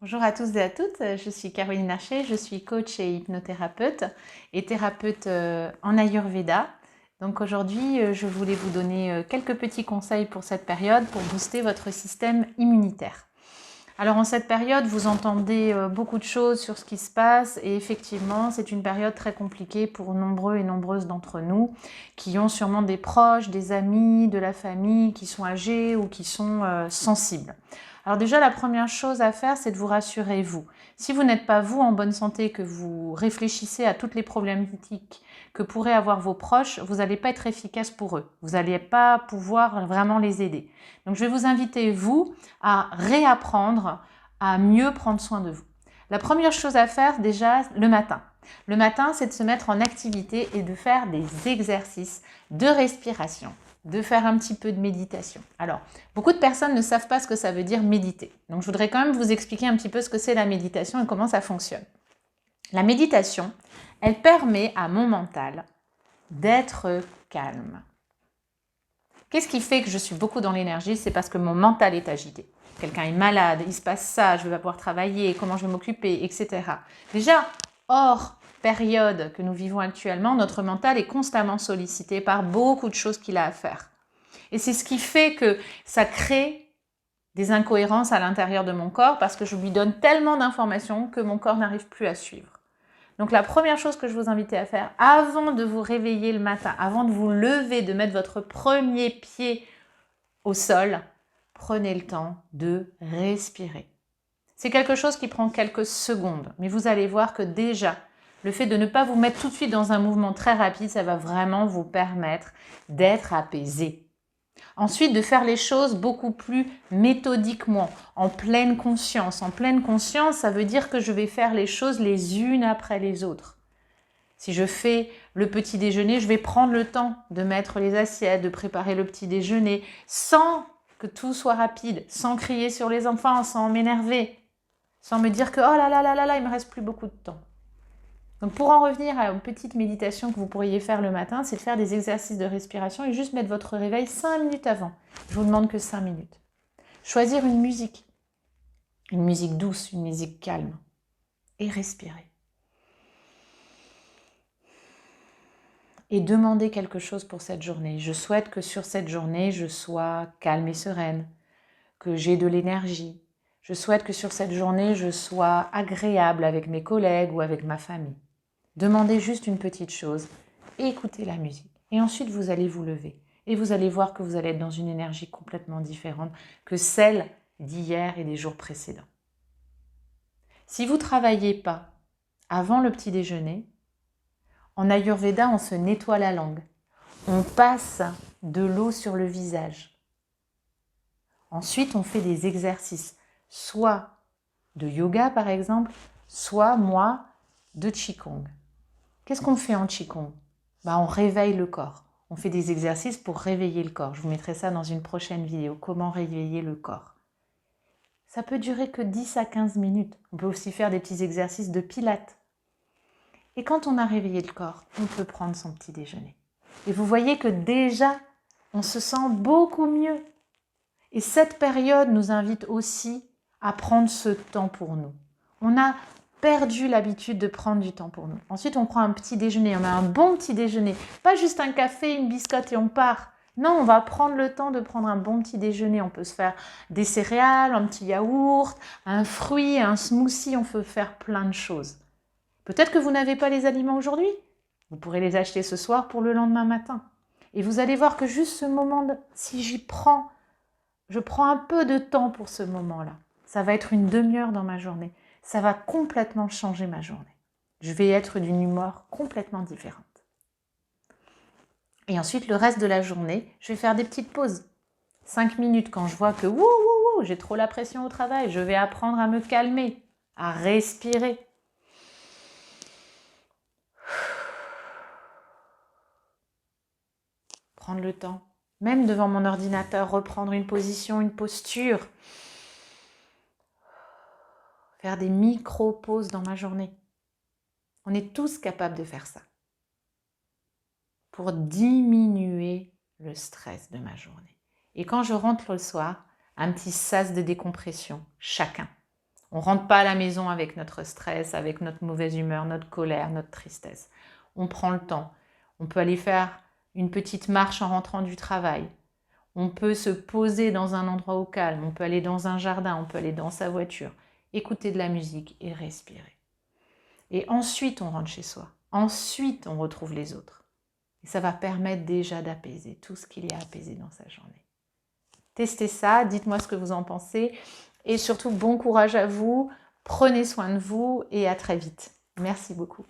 Bonjour à tous et à toutes, je suis Caroline Archer, je suis coach et hypnothérapeute et thérapeute en Ayurveda. Donc aujourd'hui, je voulais vous donner quelques petits conseils pour cette période pour booster votre système immunitaire. Alors en cette période, vous entendez beaucoup de choses sur ce qui se passe et effectivement, c'est une période très compliquée pour nombreux et nombreuses d'entre nous qui ont sûrement des proches, des amis, de la famille qui sont âgés ou qui sont sensibles. Alors déjà, la première chose à faire, c'est de vous rassurer, vous. Si vous n'êtes pas vous en bonne santé, que vous réfléchissez à toutes les problématiques que pourraient avoir vos proches, vous n'allez pas être efficace pour eux. Vous n'allez pas pouvoir vraiment les aider. Donc je vais vous inviter, vous, à réapprendre à mieux prendre soin de vous. La première chose à faire déjà le matin. Le matin, c'est de se mettre en activité et de faire des exercices de respiration, de faire un petit peu de méditation. Alors, beaucoup de personnes ne savent pas ce que ça veut dire méditer. Donc, je voudrais quand même vous expliquer un petit peu ce que c'est la méditation et comment ça fonctionne. La méditation, elle permet à mon mental d'être calme. Qu'est-ce qui fait que je suis beaucoup dans l'énergie? C'est parce que mon mental est agité. Quelqu'un est malade, il se passe ça, je vais pas pouvoir travailler, comment je vais m'occuper, etc. Déjà, hors période que nous vivons actuellement, notre mental est constamment sollicité par beaucoup de choses qu'il a à faire. Et c'est ce qui fait que ça crée des incohérences à l'intérieur de mon corps parce que je lui donne tellement d'informations que mon corps n'arrive plus à suivre. Donc la première chose que je vous invite à faire, avant de vous réveiller le matin, avant de vous lever, de mettre votre premier pied au sol, prenez le temps de respirer. C'est quelque chose qui prend quelques secondes, mais vous allez voir que déjà, le fait de ne pas vous mettre tout de suite dans un mouvement très rapide, ça va vraiment vous permettre d'être apaisé. Ensuite, de faire les choses beaucoup plus méthodiquement, en pleine conscience. En pleine conscience, ça veut dire que je vais faire les choses les unes après les autres. Si je fais le petit déjeuner, je vais prendre le temps de mettre les assiettes, de préparer le petit déjeuner, sans que tout soit rapide, sans crier sur les enfants, sans m'énerver, sans me dire que oh là là là là là, il me reste plus beaucoup de temps. Donc pour en revenir à une petite méditation que vous pourriez faire le matin, c'est de faire des exercices de respiration et juste mettre votre réveil 5 minutes avant. Je vous demande que 5 minutes. Choisir une musique douce, une musique calme et respirer. Et demander quelque chose pour cette journée. Je souhaite que sur cette journée, je sois calme et sereine, que j'ai de l'énergie. Je souhaite que sur cette journée, je sois agréable avec mes collègues ou avec ma famille. Demandez juste une petite chose et écoutez la musique. Et ensuite, vous allez vous lever. Et vous allez voir que vous allez être dans une énergie complètement différente que celle d'hier et des jours précédents. Si vous ne travaillez pas avant le petit déjeuner, en Ayurveda, on se nettoie la langue. On passe de l'eau sur le visage. Ensuite, on fait des exercices, soit de yoga par exemple, soit moi de Qigong. Qu'est-ce qu'on fait en Qigong? On réveille le corps. On fait des exercices pour réveiller le corps. Je vous mettrai ça dans une prochaine vidéo. Comment réveiller le corps? Ça peut durer que 10 à 15 minutes. On peut aussi faire des petits exercices de pilates. Et quand on a réveillé le corps, on peut prendre son petit déjeuner. Et vous voyez que déjà, on se sent beaucoup mieux. Et cette période nous invite aussi à prendre ce temps pour nous. On a perdu l'habitude de prendre du temps pour nous. Ensuite, on prend un petit déjeuner, on a un bon petit déjeuner. Pas juste un café, une biscotte et on part. Non, on va prendre le temps de prendre un bon petit déjeuner. On peut se faire des céréales, un petit yaourt, un fruit, un smoothie. On peut faire plein de choses. Peut-être que vous n'avez pas les aliments aujourd'hui. Vous pourrez les acheter ce soir pour le lendemain matin. Et vous allez voir que juste ce moment, si je prends un peu de temps pour ce moment-là, ça va être une demi-heure dans ma journée. Ça va complètement changer ma journée. Je vais être d'une humeur complètement différente. Et ensuite, le reste de la journée, je vais faire des petites pauses. 5 minutes quand je vois que j'ai trop la pression au travail, je vais apprendre à me calmer, à respirer. Prendre le temps, même devant mon ordinateur, reprendre une position, une posture. Faire des micro-pauses dans ma journée. On est tous capables de faire ça pour diminuer le stress de ma journée. Et quand je rentre le soir, un petit sas de décompression, chacun. On ne rentre pas à la maison avec notre stress, avec notre mauvaise humeur, notre colère, notre tristesse. On prend le temps. On peut aller faire une petite marche en rentrant du travail. On peut se poser dans un endroit au calme. On peut aller dans un jardin. On peut aller dans sa voiture. Écouter de la musique et respirer. Et ensuite, on rentre chez soi. Ensuite, on retrouve les autres. Et ça va permettre déjà d'apaiser tout ce qu'il y a à apaiser dans sa journée. Testez ça, dites-moi ce que vous en pensez. Et surtout, bon courage à vous. Prenez soin de vous et à très vite. Merci beaucoup.